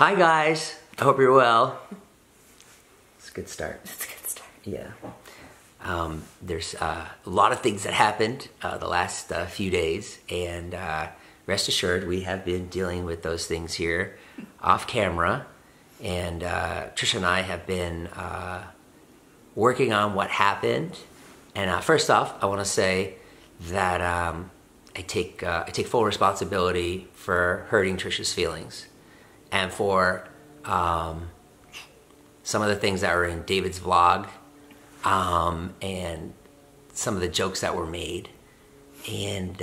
Hi guys, I hope you're well. It's a good start. It's a good start. Yeah. There's a lot of things that happened the last few days, and rest assured we have been dealing with those things here off camera, and Trisha and I have been working on what happened. And first off, I want to say that I take full responsibility for hurting Trisha's feelings, and for some of the things that were in David's vlog, and some of the jokes that were made, and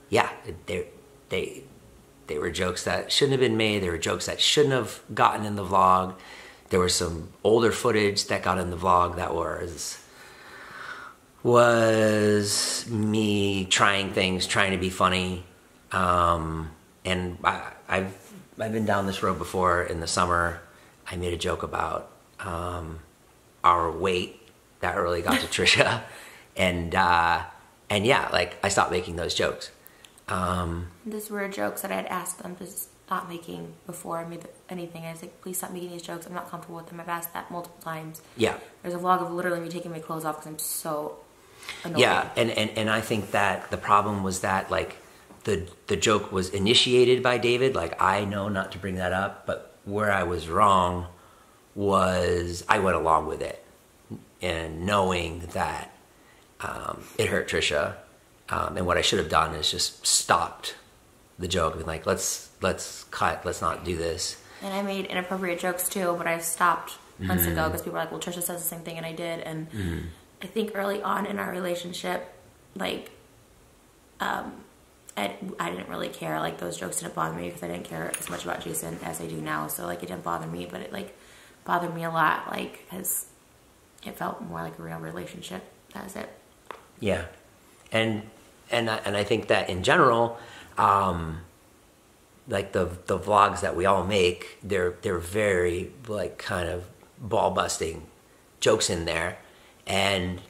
yeah, they were jokes that shouldn't have been made. They were jokes that shouldn't have gotten in the vlog. There was some older footage that got in the vlog that was me trying things, trying to be funny, and I've been down this road before. In the summer, I made a joke about our weight that really got to Trisha, and yeah, like I stopped making those jokes. These were jokes that I had asked them to stop making before I made anything. I was like, please stop making these jokes. I'm not comfortable with them. I've asked that multiple times. Yeah. There's a vlog of literally me taking my clothes off because I'm so annoyed. Yeah, and I think that the problem was that, like, the joke was initiated by David. Like, I know not to bring that up, but where I was wrong was I went along with it, and knowing that it hurt Trisha, and what I should have done is just stopped the joke and like, let's cut, let's not do this. And I made inappropriate jokes too, but I stopped months ago because people were like, well, Trisha says the same thing, and I did. And I think early on in our relationship, like, I didn't really care. Like, those jokes didn't bother me because I didn't care as much about Jason as I do now. So, like, it didn't bother me, but it, like, bothered me a lot, like, because it felt more like a real relationship. That was it. Yeah. And I think that in general, like the vlogs that we all make, they're very, like, kind of ball busting jokes in there, and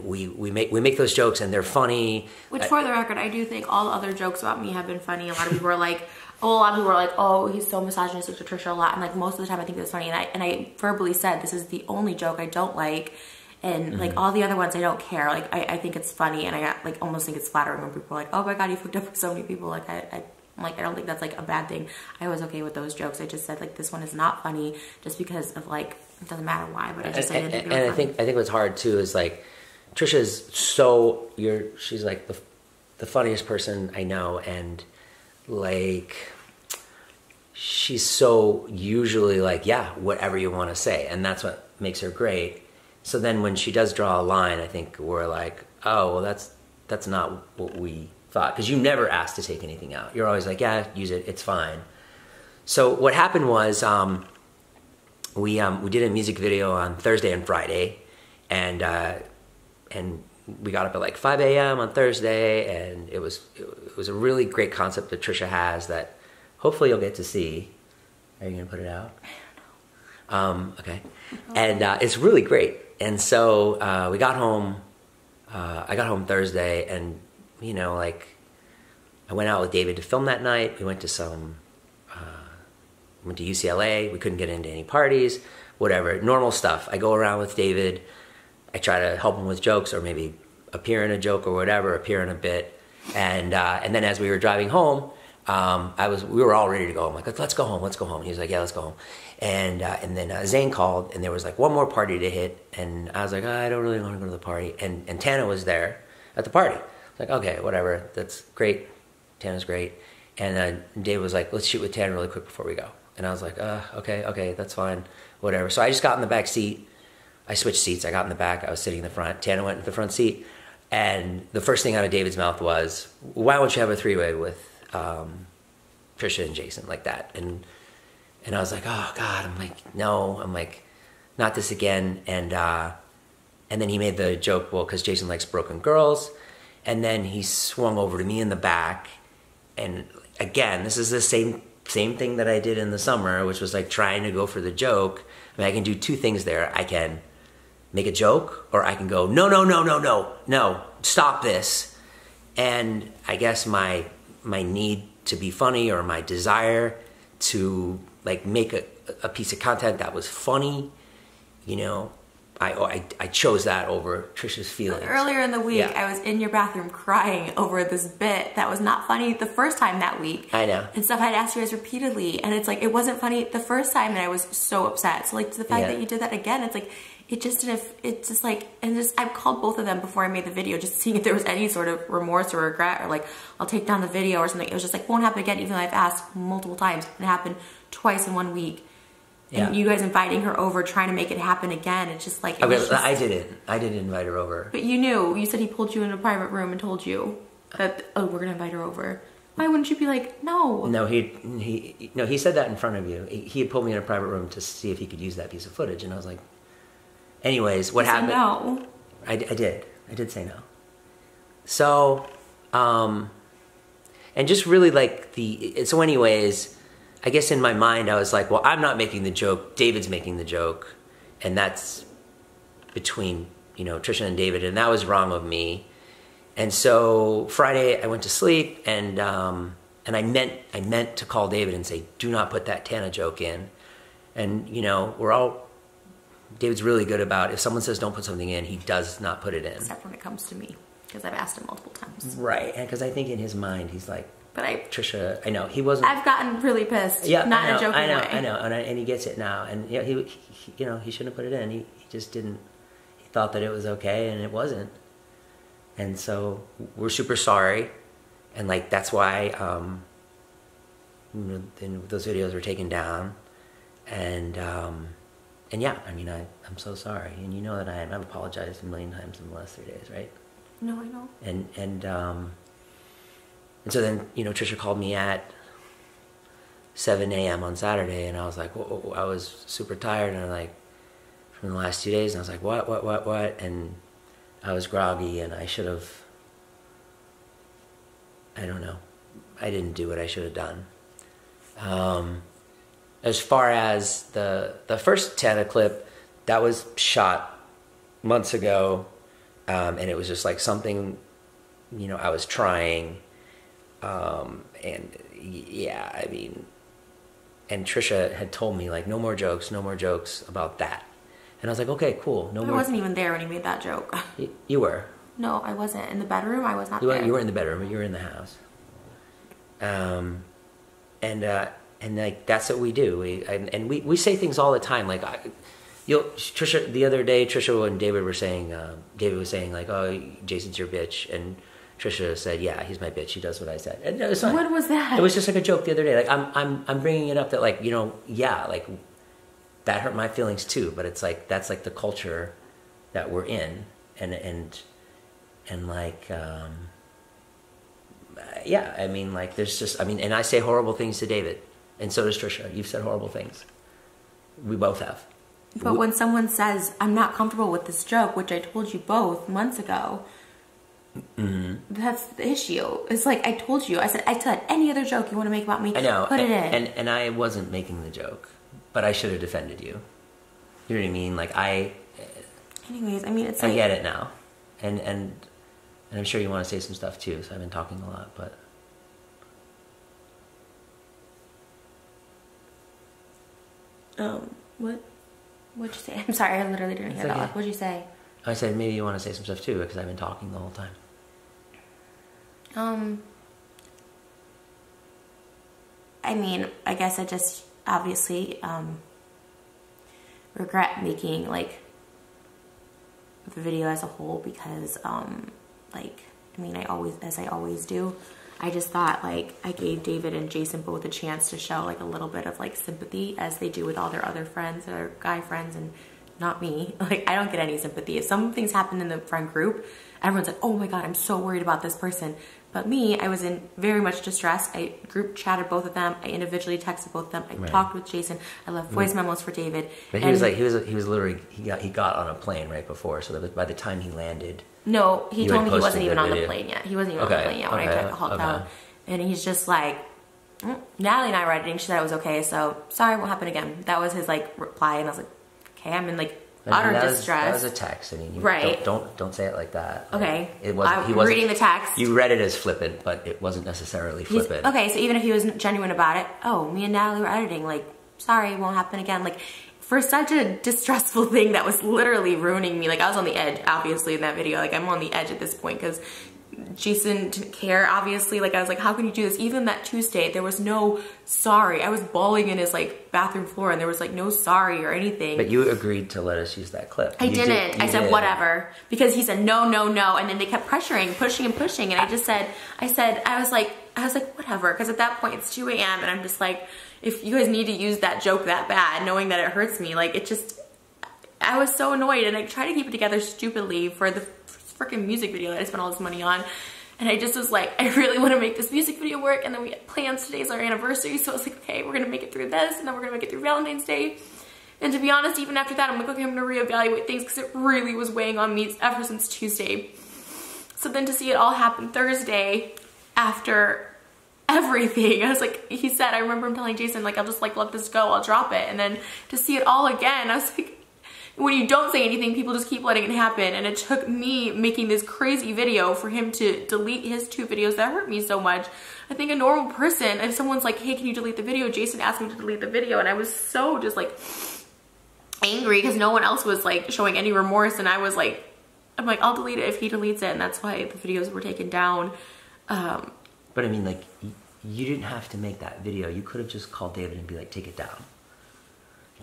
we make those jokes and they're funny. Which, for the record, I do think all the other jokes about me have been funny. A lot of people are like, oh, he's so misogynistic to Trisha a lot, and like most of the time I think that's funny, and I verbally said this is the only joke I don't like. And like all the other ones, I don't care. Like I think it's funny, and I like almost think it's flattering when people are like, "Oh my God, you hooked up with so many people." Like I'm like, I don't think that's like a bad thing. I was okay with those jokes. I just said like this one is not funny just because of like it doesn't matter why, but I just said it. And I think what's hard too is like Trisha's she's like the funniest person I know, and like she's so usually like, yeah, whatever you want to say, and that's what makes her great. So then when she does draw a line, I think we're like, oh, well, that's not what we thought. Because you never asked to take anything out. You're always like, yeah, use it, it's fine. So what happened was we did a music video on Thursday and Friday, and we got up at like 5 a.m. on Thursday, and it was a really great concept that Trisha has that hopefully you'll get to see. Are you going to put it out? I don't know. Okay. And it's really great. And so we got home. I got home Thursday, and you know, like I went out with David to film that night. We went to went to UCLA. We couldn't get into any parties, whatever, normal stuff. I go around with David. I try to help him with jokes, or maybe appear in a joke or whatever, appear in a bit. And then as we were driving home, we were all ready to go. I'm like, let's go home. He was like, yeah, let's go home. And then Zane called, and there was like one more party to hit, and I was like, I don't really want to go to the party. And Tana was there at the party. I was like, okay, whatever, that's great. Tana's great. And Dave was like, let's shoot with Tana really quick before we go. And I was like, okay, that's fine, whatever. So I just got in the back seat. I switched seats. I got in the back. I was sitting in the front. Tana went into the front seat, and the first thing out of David's mouth was, why don't you have a three-way with Trisha and Jason like that? And I was like, oh God, I'm like, no, I'm like, not this again. And then he made the joke, well, because Jason likes broken girls. And then he swung over to me in the back. And again, this is the same thing that I did in the summer, which was like trying to go for the joke. I mean, I can do two things there. I can make a joke, or I can go, no, stop this. And I guess my need to be funny or my desire to like make a piece of content that was funny, you know, I chose that over Trisha's feelings. Earlier in the week, I was in your bathroom crying over this bit that was not funny the first time that week. I know. And stuff I'd asked you guys repeatedly, and it's like, it wasn't funny the first time, and I was so upset. So like, the fact that you did that again, it's like, it just didn't, it's just like, and just, I've called both of them before I made the video, just seeing if there was any sort of remorse or regret, or like, I'll take down the video or something. It was just like, won't happen again, even though I've asked multiple times. It happened twice in 1 week. And you guys inviting her over, trying to make it happen again. It's just like... I didn't invite her over. But you knew. You said he pulled you in a private room and told you that, oh, we're going to invite her over. Why wouldn't you be like, no? No, he said that in front of you. He had pulled me in a private room to see if he could use that piece of footage. And I was like... Anyways, what happened... no. I did. I did say no. So, and just really like so anyways... I guess in my mind, I was like, well, I'm not making the joke. David's making the joke. And that's between, you know, Trisha and David. And that was wrong of me. And so Friday, I went to sleep. And I meant to call David and say, do not put that Tana joke in. And, you know, David's really good about, if someone says don't put something in, he does not put it in. Except when it comes to me. Because I've asked him multiple times. Right. And because I think in his mind, he's like, but Trisha, I know he wasn't. I've gotten really pissed. Yeah, not in a joking way. I know, and he gets it now. And you know, he shouldn't have put it in. He just didn't. He thought that it was okay, and it wasn't. And so we're super sorry, and like that's why those videos were taken down, and yeah, I mean I'm so sorry, and you know that I've apologized a million times in the last 3 days, right? No, I know. And so then, you know, Trisha called me at 7 a.m. on Saturday, and I was like, whoa, I was super tired, and I'm like, from the last 2 days, and I was like, what? And I was groggy, and I should have, I don't know, I didn't do what I should have done. As far as the first Tana clip, that was shot months ago, and it was just like something, you know, I was trying. And yeah, I mean, and Trisha had told me like, no more jokes about that. And I was like, okay, cool. No more. I wasn't even there when he made that joke. You were? No, I wasn't. In the bedroom, I was not there. You were in the bedroom, you were in the house. And like, that's what we do. We say things all the time. Like, Trisha, the other day, Trisha and David were saying, David was saying like, oh, Jason's your bitch. And Trisha said, yeah, he's my bitch. He does what I said. And it was fine. What was that? It was just like a joke the other day. Like I'm bringing it up that like, you know, yeah, like that hurt my feelings too. But it's like, that's like the culture that we're in. And like, yeah, I mean, like there's just, I mean, and I say horrible things to David. And so does Trisha. You've said horrible things. We both have. But when someone says, I'm not comfortable with this joke, which I told you both months ago, that's the issue. It's like I told you. I said any other joke you want to make about me, I know, put it in. And I wasn't making the joke, but I should have defended you. You know what I mean? Like Anyways, I mean, it's I like, get it now, and I'm sure you want to say some stuff too. So I've been talking a lot, but what'd you say? I'm sorry, I literally didn't hear that. What'd you say? I said maybe you want to say some stuff too because I've been talking the whole time. I mean, I guess I just obviously regret making like the video as a whole because like, I mean, I always do. I just thought like I gave David and Jason both a chance to show like a little bit of like sympathy as they do with all their other friends, their guy friends, and not me. Like, I don't get any sympathy. If some things happen in the friend group, everyone's like, oh my God, I'm so worried about this person. But me, I was in very much distress. I group chatted both of them. I individually texted both of them. I talked with Jason. I left voice memos for David. But he was literally, he got on a plane right before. So that by the time he landed. No, he told me he wasn't even on the plane yet. He wasn't even on the plane yet when I hopped out. And he's just like, Natalie and I were editing. She said it was okay. So sorry, won't happen again. That was his like reply. And I was like, okay, I'm in like utter that distress. That was a text. I mean, you right. don't say it like that. Okay. It wasn't. He wasn't reading the text. You read it as flippant, but it wasn't necessarily flippant. Okay, so even if he was genuine about it, oh, me and Natalie were editing. Like, sorry, it won't happen again. Like, for such a distressful thing that was literally ruining me. Like, I was on the edge, obviously, in that video. Like, I'm on the edge at this point because Jason didn't care, obviously. Like, I was like, how can you do this? Even that Tuesday, there was no sorry. I was bawling in his, like, bathroom floor, and there was, like, no sorry or anything. But you agreed to let us use that clip. I didn't. I said, whatever. Because he said, no, no, no. And then they kept pressuring, pushing and pushing. And I just said, I was like, whatever. Because at that point, it's 2 a.m. And I'm just like, if you guys need to use that joke that bad, knowing that it hurts me, like, it just, I was so annoyed. And I tried to keep it together stupidly for the freaking music video that I spent all this money on. And I just was like, I really want to make this music video work. And then we had plans. Today's our anniversary. So I was like, okay, we're going to make it through this. And then we're going to make it through Valentine's Day. And to be honest, even after that, I'm like, okay, I'm going to reevaluate things because it really was weighing on me ever since Tuesday. So then to see it all happen Thursday after everything, I was like, he said, I remember him telling Jason, like, I'll just like let this go, I'll drop it. And then to see it all again, I was like, when you don't say anything, people just keep letting it happen. And it took me making this crazy video for him to delete his 2 videos that hurt me so much. I think a normal person, if someone's like, hey, can you delete the video? Jason asked me to delete the video. And I was so just like angry because no one else was like showing any remorse. And I was like, I'm like, I'll delete it if he deletes it. And that's why the videos were taken down. But I mean, like, you didn't have to make that video. You could have just called David and be like, take it down.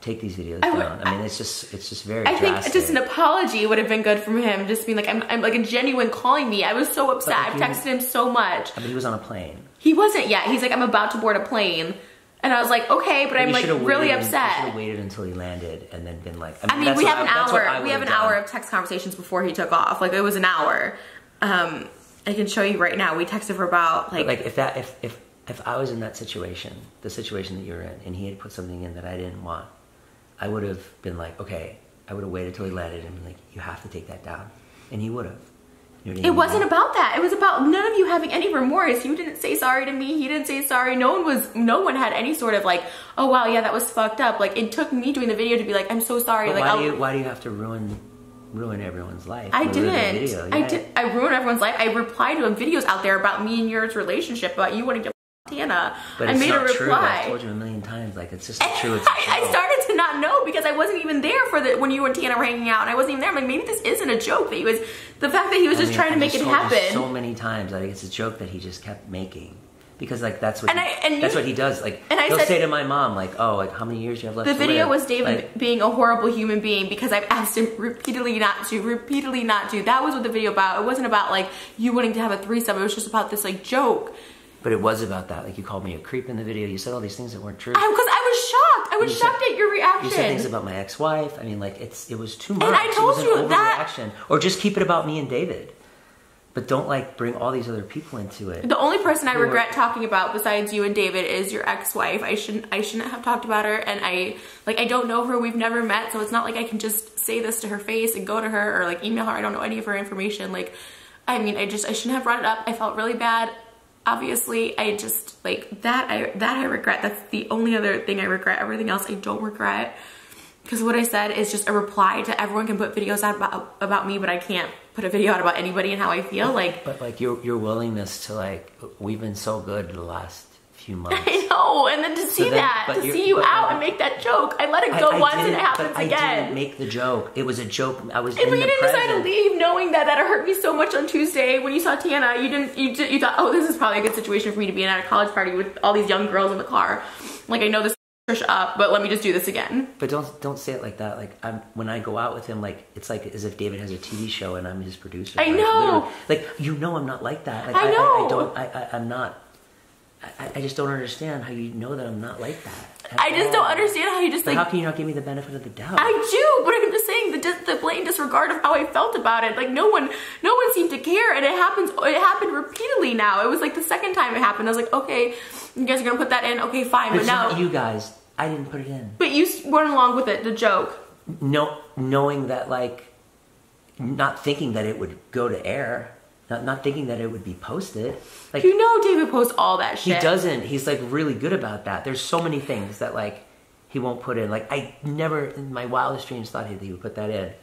Take these videos down. I mean, it's just very drastic. I think just an apology would have been good from him. Just being like, I'm like a genuine calling me. I was so upset. I've texted him so much. I mean, he was on a plane. He wasn't yet. He's like, I'm about to board a plane. And I was like, okay, but I'm like really upset. You should have waited until he landed and then been like, I mean we have an hour. We have an hour of text conversations before he took off. Like, it was an hour. I can show you right now. We texted for about like. But like if I was in that situation, the situation that you're in, and he had put something in that I didn't want, I would have been like, okay, I would have waited till he landed and been like, you have to take that down. And he would have. You know what I mean? It wasn't about that. It was about none of you having any remorse. You didn't say sorry to me. He didn't say sorry. No one had any sort of like, oh wow, yeah, that was fucked up. Like, it took me doing the video to be like, I'm so sorry. But like, why do you have to ruin everyone's life? I didn't. Yeah. I ruined everyone's life. I replied to videos out there about me and yours relationship, about you wanting to Tana. But I made a reply. True. I've told you a million times, like, it's just not true. I started to not know because I wasn't even there for when you and Tana were hanging out, and I wasn't even there. I'm like, maybe this isn't a joke. That he was, the fact that he was just trying to make it happen. So many times, like, it's a joke that he just kept making. Because, like, that's what what he does. Like, he'll say to my mom, like, oh, like, how many years do you have left to live? The video was David being a horrible human being because I've asked him repeatedly not to. That was what the video about. It wasn't about, like, you wanting to have a threesome. It was just about this, like, joke. But it was about that. Like, you called me a creep in the video. You said all these things that weren't true. Because I was shocked. I was shocked at your reaction. You said things about my ex-wife. I mean, like, it was too much. And I told you that. Or just keep it about me and David. But don't, like, bring all these other people into it. The only person I regret talking about besides you and David is your ex-wife. I shouldn't have talked about her, and I don't know her. We've never met, so it's not like I can just say this to her face and go to her or like email her. I don't know any of her information. Like, I mean, I shouldn't have brought it up. I felt really bad. Obviously, I just, like, that I regret. That's the only other thing I regret. Everything else I don't regret. Because what I said is just a reply to everyone can put videos out about me, but I can't put a video out about anybody and how I feel. Like, but like your willingness to, like, we've been so good the last few months. I know, and then to see you out and make that joke. I let it go once and it happens again. I didn't make the joke. It was a joke. I was. And you didn't decide to leave knowing that it hurt me so much on Tuesday when you saw Tana. You thought, oh, this is probably a good situation for me to be in at a college party with all these young girls in the car. Like, I know this Trish up, but let me just do this again. But don't say it like that. Like, when I go out with him, like, it's like as if David has a TV show and I'm his producer. I know. Like, you know, I'm not like that. Like, I know. I'm not. I just don't understand how you know that I'm not like that. I just don't understand how you just, like, how can you not give me the benefit of the doubt? I do, but I'm just saying the blatant disregard of how I felt about it. Like, no one seemed to care, and it happened repeatedly now. It was like the second time it happened. I was like, okay, you guys are gonna put that in, okay, fine, but now not you guys. I didn't put it in. But you went along with it, the joke. No, knowing that, like, not thinking that it would go to air. Not thinking that it would be posted. Like, you know David posts all that shit. He doesn't. He's, like, really good about that. There's so many things that, like, he won't put in. Like, I never in my wildest dreams thought he would put that in.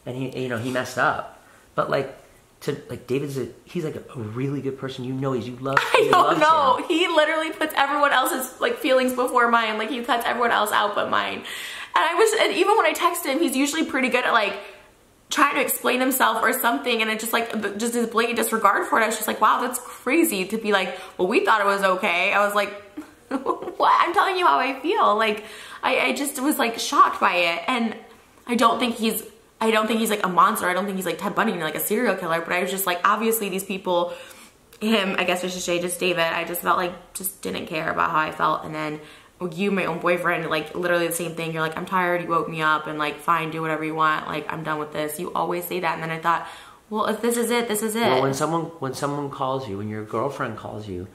And he, you know, he messed up. But like, he's like a really good person. You know, you love him. I don't know. He literally puts everyone else's like feelings before mine. Like, he cuts everyone else out but mine. And even when I text him, he's usually pretty good at like trying to explain himself or something, and it just like just his blatant disregard for it. I was just like, wow, that's crazy to be like, well, we thought it was okay. I was like, what? I'm telling you how I feel. Like, I just was like shocked by it, and I don't think he's like a monster. I don't think he's like Ted Bundy, like a serial killer. But I was just like, obviously these people, him, I guess I should say just David, I just felt like just didn't care about how I felt. And then you, my own boyfriend, like literally the same thing. You're like, I'm tired, you woke me up, and like, fine, do whatever you want. Like, I'm done with this. You always say that. And then I thought, well, if this is it, this is it. Well, when someone calls you, when your girlfriend calls you,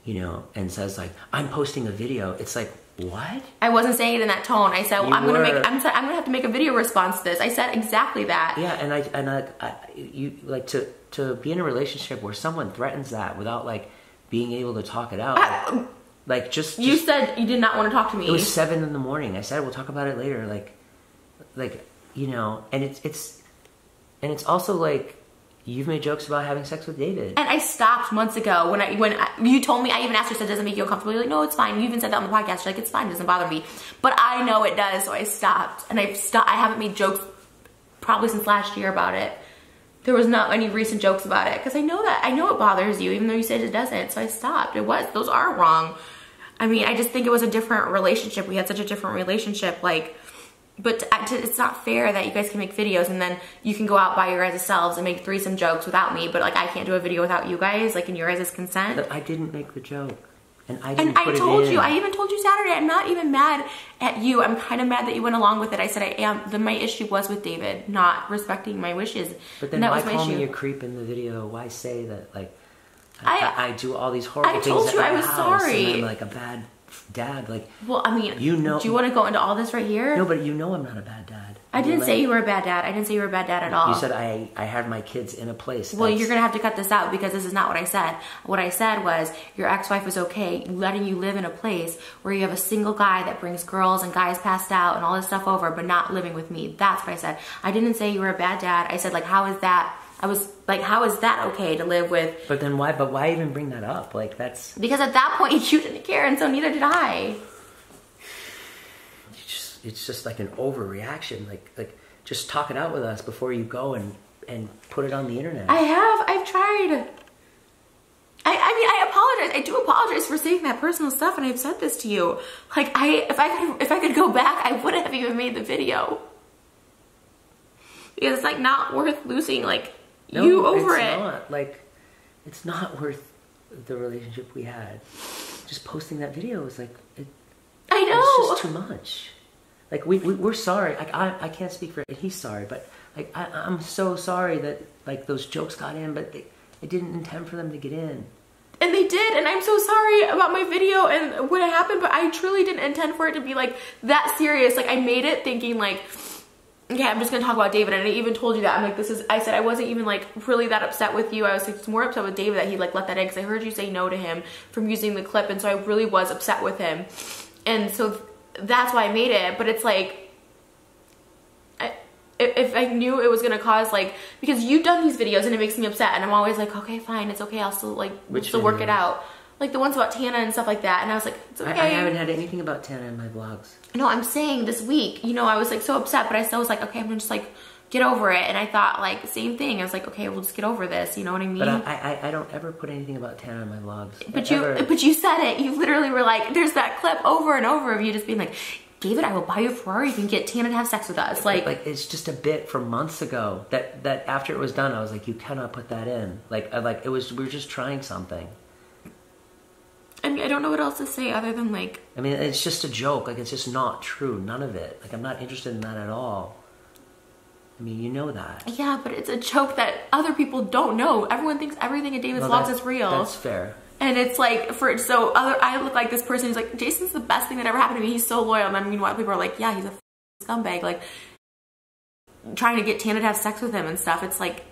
you know, and says like, I'm posting a video, it's like, what? I wasn't saying it in that tone. I said, well, I'm gonna have to make a video response to this. I said exactly that. Yeah, and you like to be in a relationship where someone threatens that without like being able to talk it out. You said you did not want to talk to me. It was 7 in the morning. I said we'll talk about it later. Like you know, and it's also like, you've made jokes about having sex with David. And I stopped months ago when you told me. I even asked you, said, does it make you uncomfortable? You're like, no, it's fine. You even said that on the podcast. You're like, it's fine, it doesn't bother me. But I know it does, so I stopped. And I haven't made jokes probably since last year about it. There was not any recent jokes about it, because I know it bothers you, even though you said it doesn't. So I stopped. Those are wrong. I mean, I just think it was a different relationship. We had such a different relationship, like. But it's not fair that you guys can make videos and then you can go out by your guys' selves and make threesome jokes without me, but like I can't do a video without you guys, like in your guys' consent. But I didn't make the joke. And I told you, I even told you Saturday, I'm not even mad at you. I'm kind of mad that you went along with it. I said I am. My issue was with David not respecting my wishes. But then why call me a creep in the video? Why say that, like, I do all these horrible things at my house? I told you I was sorry. And I'm like a bad dad, like. Well, I mean, you know. Do you want to go into all this right here? No, but you know I'm not a bad dad. I didn't say you were a bad dad. I didn't say you were a bad dad at all. You said I had my kids in a place. Well, you're gonna have to cut this out because this is not what I said. What I said was your ex-wife was okay letting you live in a place where you have a single guy that brings girls and guys passed out and all this stuff over, but not living with me. That's what I said. I didn't say you were a bad dad. I said, like, how is that? I was like, how is that okay to live with? But then why? But why even bring that up? Like, that's because at that point you didn't care, and so neither did I. It's just like an overreaction. Like just talk it out with us before you go and put it on the internet. I've tried. I mean, I apologize. I do apologize for saying that personal stuff, and I've said this to you. Like, if I could go back, I wouldn't have even made the video. Because it's like not worth losing you over it. Not. Like, it's not worth the relationship we had. Just posting that video was like, I know. It's just too much. Like, we're sorry. Like, I can't speak for it. He's sorry, but like I'm so sorry that like those jokes got in, but I didn't intend for them to get in. And they did, and I'm so sorry about my video and what happened, but I truly didn't intend for it to be like that serious. Like, I made it thinking like, okay, I'm just gonna talk about David, and I even told you that. I'm like, I said I wasn't even like really that upset with you. I was like, more upset with David that he like let that in, because I heard you say no to him from using the clip, and so I really was upset with him. And so that's why I made it. But it's like, if I knew it was gonna cause like, because you've done these videos and it makes me upset, and I'm always like, okay, fine, it's okay, I'll still like work it out. Like the ones about Tana and stuff like that, and I was like, it's okay. I haven't had anything about Tana in my vlogs. No, I'm saying this week, you know, I was like so upset, but I still was like, okay, I'm gonna just like get over it. And I thought like same thing. I was like, okay, we'll just get over this. You know what I mean? But I don't ever put anything about Tana in my vlogs. But you said it. You literally were like, there's that clip over and over of you just being like, David, I will buy you a Ferrari if you can get Tana to have sex with us. Like it's just a bit from months ago that after it was done, I was like, you cannot put that in. Like we were just trying something. I mean, I don't know what else to say other than like, I mean, it's just a joke. Like, it's just not true. None of it. Like, I'm not interested in that at all. I mean, you know that. Yeah, but it's a joke that other people don't know. Everyone thinks everything in David's vlogs is real. That's fair. And it's like, I look like this person who's like, Jason's the best thing that ever happened to me. He's so loyal. And I mean, what people are like, yeah, he's a scumbag. Like, trying to get Tana to have sex with him and stuff. It's like,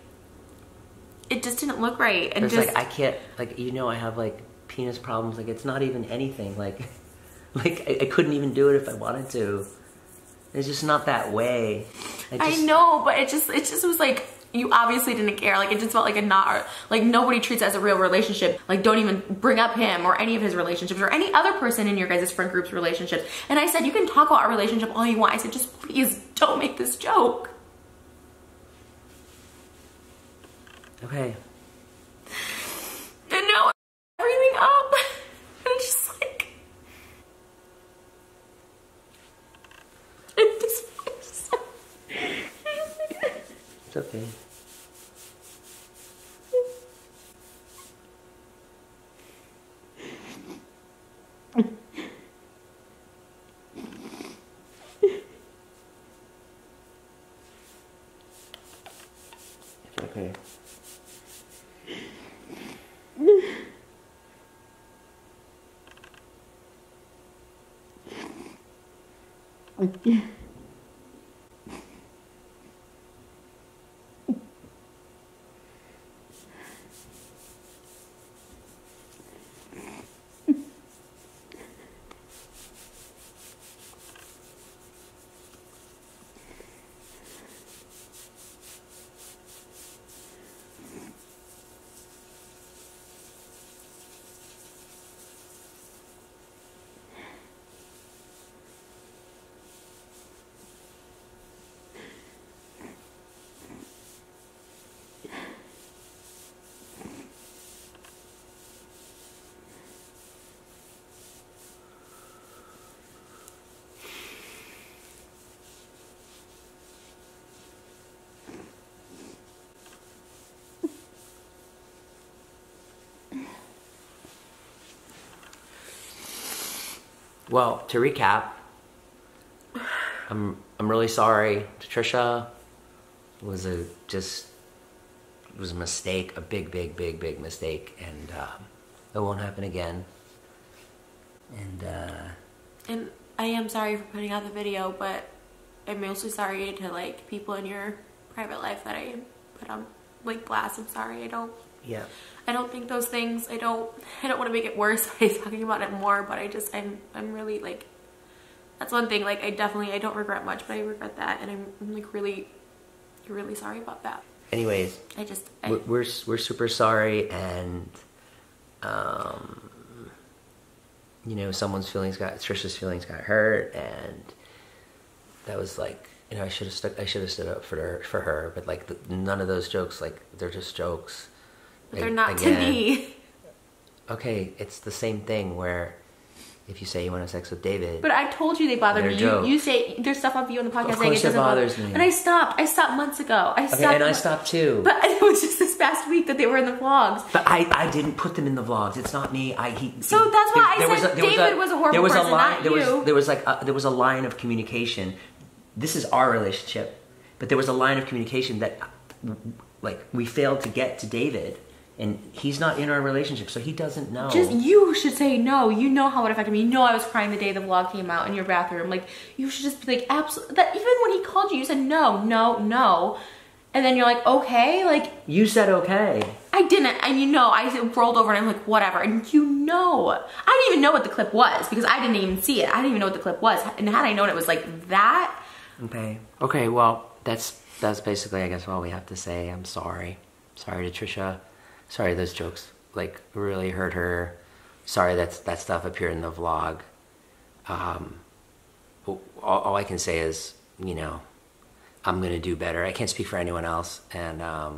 it just didn't look right. And like, I can't, like, you know, I have like penis problems. Like, it's not even anything. Like Like, I couldn't even do it if I wanted to. It's just not that way. I know, but it just was like, you obviously didn't care. Like, it just felt like a not, like, nobody treats it as a real relationship. Like, don't even bring up him or any of his relationships or any other person in your guys' friend group's relationships. And I said, you can talk about our relationship all you want. I said, just please don't make this joke. Okay. And now everything up. And it's just like, it just It's okay. It's okay. Well, to recap, I'm really sorry to Trisha. It was a mistake, a big mistake, and it won't happen again. And I am sorry for putting out the video, but I'm mostly sorry to like people in your private life that I put on like blast. I'm sorry. I don't think those things. I don't want to make it worse by talking about it more, but I'm really like, that's one thing. Like, I don't regret much, but I regret that, and I'm like really sorry about that. Anyways, we're super sorry, and you know, Trisha's feelings got hurt, and that was like, you know, I should have stood up for her, but like none of those jokes, like, they're just jokes. But they're not to me. Okay, it's the same thing where if you say you want to have sex with David. But I told you they bother me. You say there's stuff on you on the podcast saying it doesn't bothers me. And I stopped months ago. I stopped too. But it was just this past week that they were in the vlogs. But I didn't put them in the vlogs. It's not me. So that's why I said David was a horrible person, not you. There was a line of communication. This is our relationship, but there was a line of communication that, like, we failed to get to David. And he's not in our relationship, so he doesn't know. Just, you should say no. You know how it affected me. You know I was crying the day the vlog came out in your bathroom. Like, you should just be like, absolutely. That even when he called you, you said no, no, no. And then you're like, okay, like. You said okay. I didn't, and you know, I rolled over and I'm like, whatever. And you know, I didn't even know what the clip was because I didn't even see it. I didn't even know what the clip was. And had I known it was like that. Okay, well, that's basically, I guess, all we have to say. I'm sorry. Sorry to Trisha. Sorry those jokes, like, really hurt her. Sorry that stuff appeared in the vlog. All I can say is, you know, I'm going to do better. I can't speak for anyone else. And I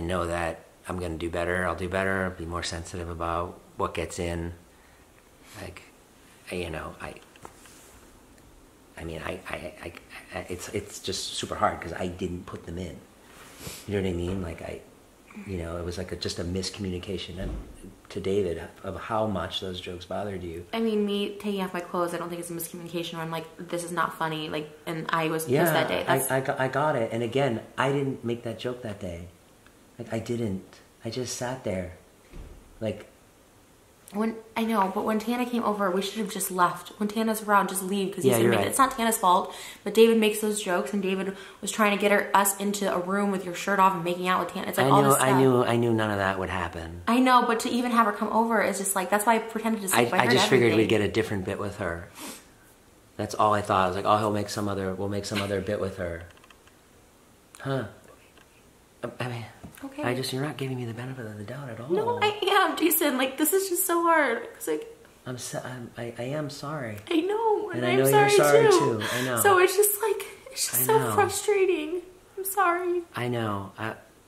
know that I'm going to do better. I'll do better. I'll be more sensitive about what gets in. Like, you know, it's just super hard because I didn't put them in. You know what I mean? Like, you know, it was like just a miscommunication to David of how much those jokes bothered you. I mean, me taking off my clothes, I don't think it's a miscommunication where I'm like, this is not funny. Like, and I was pissed that day. I got it. And again, I didn't make that joke that day. Like, I didn't. I just sat there. Like, I know, but when Tana came over, we should have just left. When Tana's around, just leave, because Yeah, you're right. It's not Tana's fault, but David makes those jokes, and David was trying to get us into a room with your shirt off and making out with Tana. It's like all this stuff. I knew none of that would happen. I know, but to even have her come over is just like, that's why I pretended to sleep. I just figured we'd get a different bit with her. That's all I thought. I was like, oh, we'll make some other bit with her. Huh. I mean, okay. you're not giving me the benefit of the doubt at all. No, I am, Jason. Like, this is just so hard. It's like, I am sorry. I know, and I I'm know sorry you're sorry too. I know. So it's just like, it's just so frustrating. I'm sorry. I know.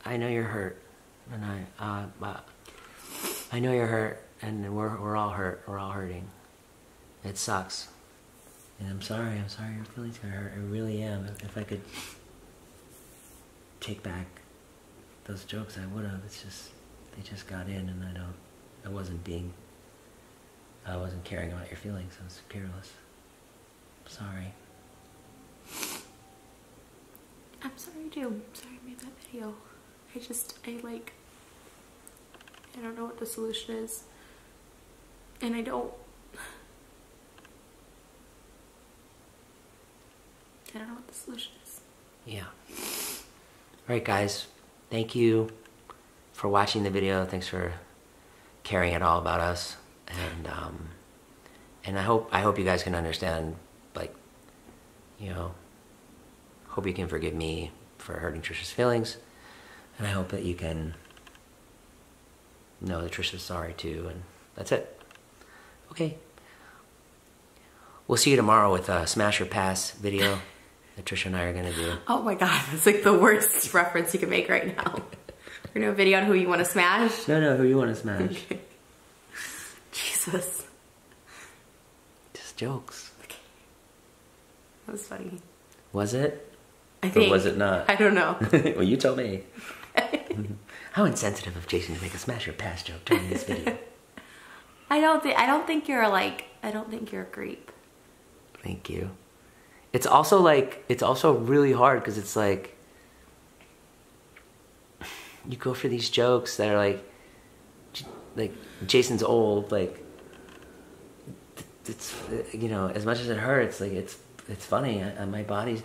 I know you're hurt, and I know you're hurt, and we're all hurt. We're all hurting. It sucks, and I'm sorry. I'm sorry your feelings got hurt. I really am. If I could take back those jokes, I would have. It's just they just got in, and I wasn't caring about your feelings. I was careless. I'm sorry. I'm sorry too. I'm sorry I made that video. I don't know what the solution is. And I don't know what the solution is. Yeah. Alright guys, thank you for watching the video. Thanks for caring at all about us. And I hope you guys can understand, like, you know, hope you can forgive me for hurting Trisha's feelings. And I hope that you can know that Trisha's sorry too, and that's it. Okay. We'll see you tomorrow with a Smash or Pass video that Trisha and I are going to do. Oh my god, that's like the worst reference you can make right now. We're going to do a video on who you want to smash? No, who you want to smash. Okay. Jesus. Just jokes. Okay. That was funny. Was it? I think. Or was it not? I don't know. Well, you tell me. How insensitive of Jason to make a Smash or Pass joke during this video. I don't think you're a creep. Thank you. It's also really hard because it's like you go for these jokes that are like Jason's old, like it's, you know, as much as it hurts, like it's funny. My body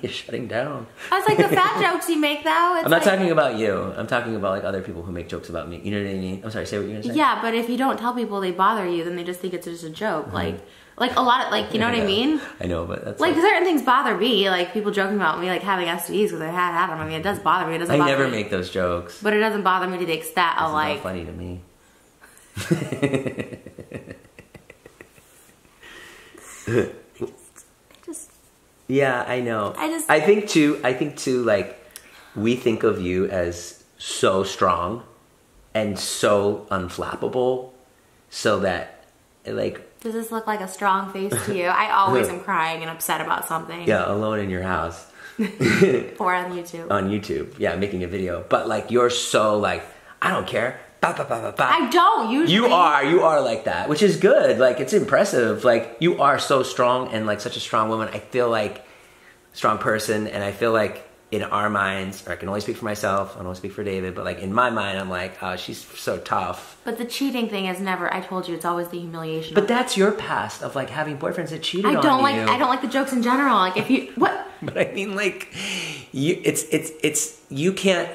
is shutting down. I was like, the fat jokes you make though. I'm not talking about you. I'm talking about like other people who make jokes about me. You know what I mean? I'm sorry. Say what you're gonna say. Yeah, but if you don't tell people they bother you, then they just think it's just a joke. Mm-hmm. Like a lot of, like, you know what I mean? I know, but that's like certain things bother me. Like people joking about me like having STDs because I had them. I mean, it does bother me. It doesn't. I never make those jokes. But it doesn't bother me to the extent of like. It's not funny to me. Yeah, I know. I think too, like, we think of you as so strong and so unflappable, so that, like... Does this look like a strong face to you? I always am crying and upset about something. Yeah, alone in your house. Or on YouTube. On YouTube, yeah, making a video. But, like, you're so, like, I don't care. Ba, ba, ba, ba, ba. I don't, usually. You are like that, which is good. Like, it's impressive. Like, you are so strong and, like, such a strong woman. I feel like strong person, and I feel like in our minds, or I can only speak for myself, I don't speak for David, but like in my mind, I'm like, oh, she's so tough. But the cheating thing is never, I told you, it's always the humiliation. But that's your past of like having boyfriends that cheated on you. I don't like the jokes in general. Like if you, what? But I mean, like, you can't,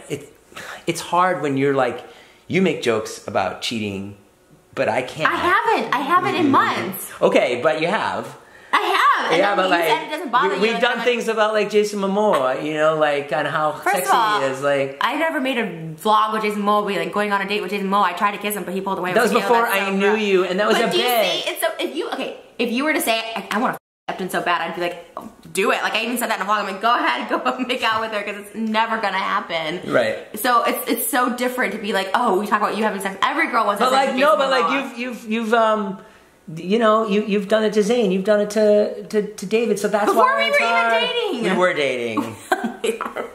it's hard when you're like, you make jokes about cheating, but I can't. I haven't in months. Okay, but you have. I have. Yeah, but like, it doesn't bother you. We've done things about like Jason Momoa, you know, like on how sexy he is. Like, I never made a vlog with Jason Momoa, like going on a date with Jason Momoa. I tried to kiss him, but he pulled away. That was before I knew you, and that was a bit. But do you say it's so? If you were to say I want to Upton so bad, I'd be like, oh, do it. Like I even said that in a vlog. I'm like, go ahead, go make out with her because it's never gonna happen. Right. So it's so different to be like, oh, we talk about you having sex. Every girl wants to have sex. But like no, but like you've you know, you've done it to Zayn, you've done it to David, so that's before why we were even dating. We were dating.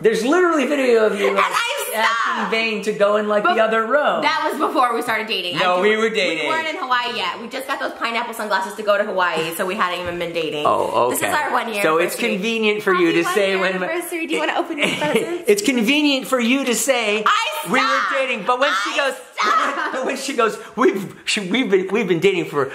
There's literally video of you like, asking Vane to go in like the other room. That was before we started dating. No, we were dating. We weren't in Hawaii yet. We just got those pineapple sunglasses to go to Hawaii, so we hadn't even been dating. Oh, okay. This is our 1 year So anniversary. it's convenient for you to say when... anniversary. Do you want to open your presents? It's convenient for you to say we were dating, but when she goes, we've been dating for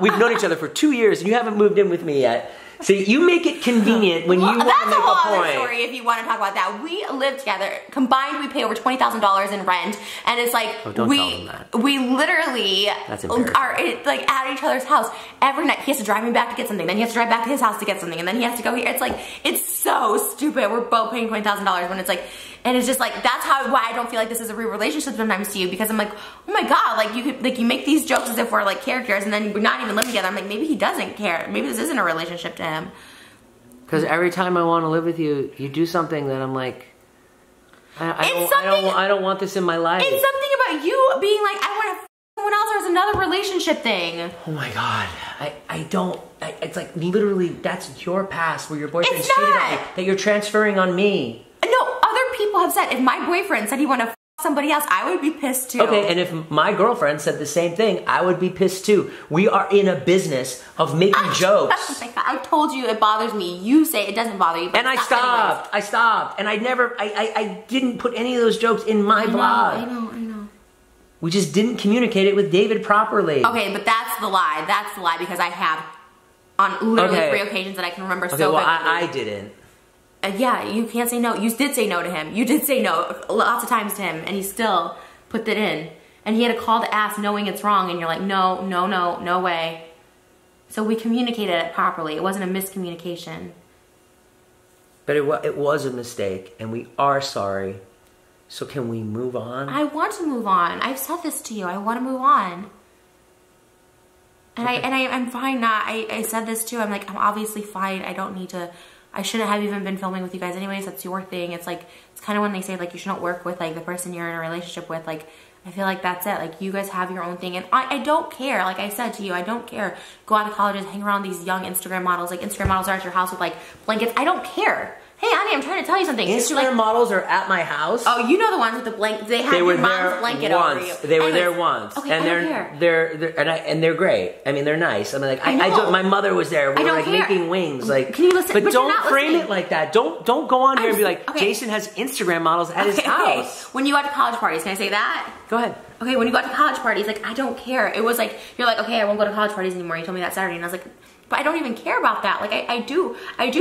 we've known each other for 2 years and you haven't moved in with me yet. See, you make it convenient when you want to make a point. That's a whole other story if you want to talk about that. We live together. Combined, we pay over $20,000 in rent. And it's like, don't tell them that. We literally are like at each other's house every night. He has to drive me back to get something. Then he has to drive back to his house to get something. And then he has to go here. It's like, it's so stupid. We're both paying $20,000 when it's like, and it's just like, that's why I don't feel like this is a real relationship sometimes to you, because I'm like, oh my God, like you make these jokes as if we're like characters and then we're not even living together. I'm like, maybe he doesn't care. Maybe this isn't a relationship to him. Because every time I want to live with you, you do something that I'm like, I don't want this in my life. It's something about you being like, I want to someone else, or it's another relationship thing. Oh my God. It's like literally that's your past where your boyfriend cheated on you, that you're transferring on me. No, other people have said, if my boyfriend said he wanted to f somebody else, I would be pissed too. Okay, and if my girlfriend said the same thing, I would be pissed too. We are in a business of making jokes. Oh my God, I told you it bothers me. You say it doesn't bother you, but and I stopped. And I didn't put any of those jokes in my blog. I know. We just didn't communicate it with David properly. Okay, but that's the lie. That's the lie, because I have on literally 3 occasions that I can remember so vividly. I didn't. Yeah, you can't say no. You did say no to him. You did say no lots of times to him, and he still put that in. And he had a call to ask knowing it's wrong, and you're like, no way. So we communicated it properly. It wasn't a miscommunication. But it was a mistake, and we are sorry. So can we move on? I want to move on. I've said this to you. I want to move on. And okay. I'm fine not. I said this too. I'm like, I'm obviously fine. I don't need to. I shouldn't have even been filming with you guys anyways. That's your thing. It's like, it's kind of when they say like you shouldn't work with like the person you're in a relationship with. Like, I feel like that's it. Like, you guys have your own thing. And I don't care. Like I said to you, I don't care. Go out to colleges, hang around these young Instagram models. Like, Instagram models are at your house with like blankets. I don't care. Hey, Annie, I'm trying to tell you something. Instagram models are at my house. Oh, you know the ones with the blanket. They have your mom's blanket over you. They were there once. Okay, and they're great. I mean, they're nice. I mean, like my mother was there. We were like making wings. Like, can you listen? But don't frame it like that. Don't go on here and be like, Jason has Instagram models at his house. When you go out to college parties, can I say that? Go ahead. Okay, when you go out to college parties, like, I don't care. It was like, you're like, okay, I won't go to college parties anymore. You told me that Saturday, and I was like, but I don't even care about that. Like, I do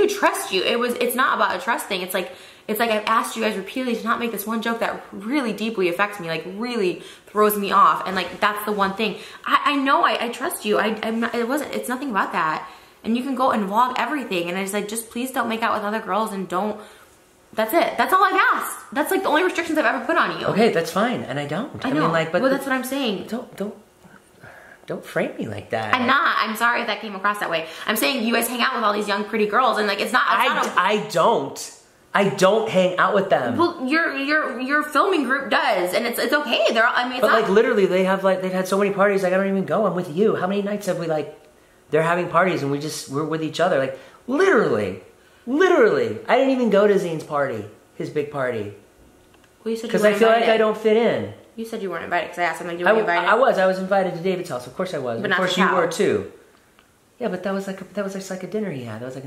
trust you. It's not about a trust thing. It's like I've asked you guys repeatedly to not make this one joke that really deeply affects me, like really throws me off. And like, that's the one thing. I know I trust you. It's nothing about that. And you can go and vlog everything. And I just like, just please don't make out with other girls and don't, that's it. That's all I've asked. That's like the only restrictions I've ever put on you. Okay, that's fine. And I don't. I know. mean, like, but well, that's what I'm saying. Don't frame me like that. I'm not. I'm sorry if that came across that way. I'm saying you guys hang out with all these young, pretty girls, and like it's not. I don't hang out with them. Well, your filming group does, and it's okay. But like literally, they've had so many parties. Like I don't even go. I'm with you. How many nights have we like? They're having parties, and we're with each other. Like literally, I didn't even go to Zane's party, his big party. Well, you said because I feel like I don't fit in. You said you weren't invited because I asked him, like, you were invited? I was invited to David's house. Of course I was. But of course you were too. Yeah, but that was just like a dinner he had. That was like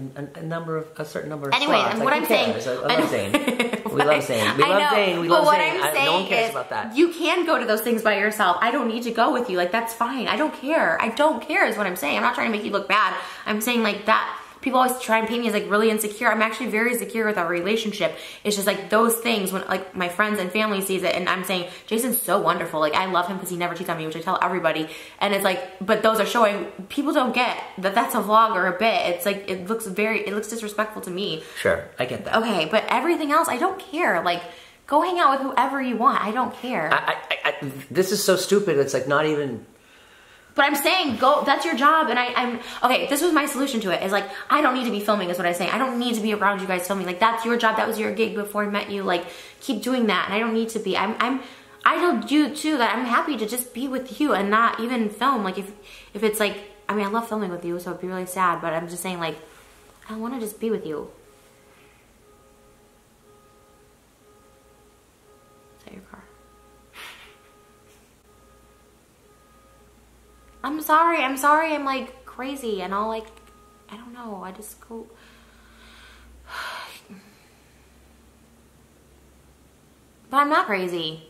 a certain number of anyway, slots. And what I'm saying, I love Zane. We love Zane. We love Zane. We love Zane. No one cares about that. You can go to those things by yourself. I don't need to go with you. Like, that's fine. I don't care. I don't care is what I'm saying. I'm not trying to make you look bad. I'm saying like that. People always try and paint me as like really insecure. I'm actually very secure with our relationship. It's just like those things when like my friends and family sees it and I'm saying, Jason's so wonderful. Like I love him because he never cheats on me, which I tell everybody. And it's like, but those are showing, people don't get that that's a vlog or a bit. It's like, it looks disrespectful to me. Sure, I get that. Okay, but everything else, I don't care. Like, go hang out with whoever you want. I don't care. This is so stupid. It's like not even... But I'm saying, go, that's your job, and I'm, okay, this was my solution to it, is like, I don't need to be filming, is what I'm saying. I don't need to be around you guys filming. Like, that's your job, that was your gig before I met you, like, keep doing that, and I don't need to be. I told you, too, that I'm happy to just be with you and not even film. Like, if it's like, I mean, I love filming with you, so it'd be really sad, but I'm just saying, like, I want to just be with you. that your car? I'm sorry, I'm like crazy and I'll like, I don't know, I just go. But I'm not crazy.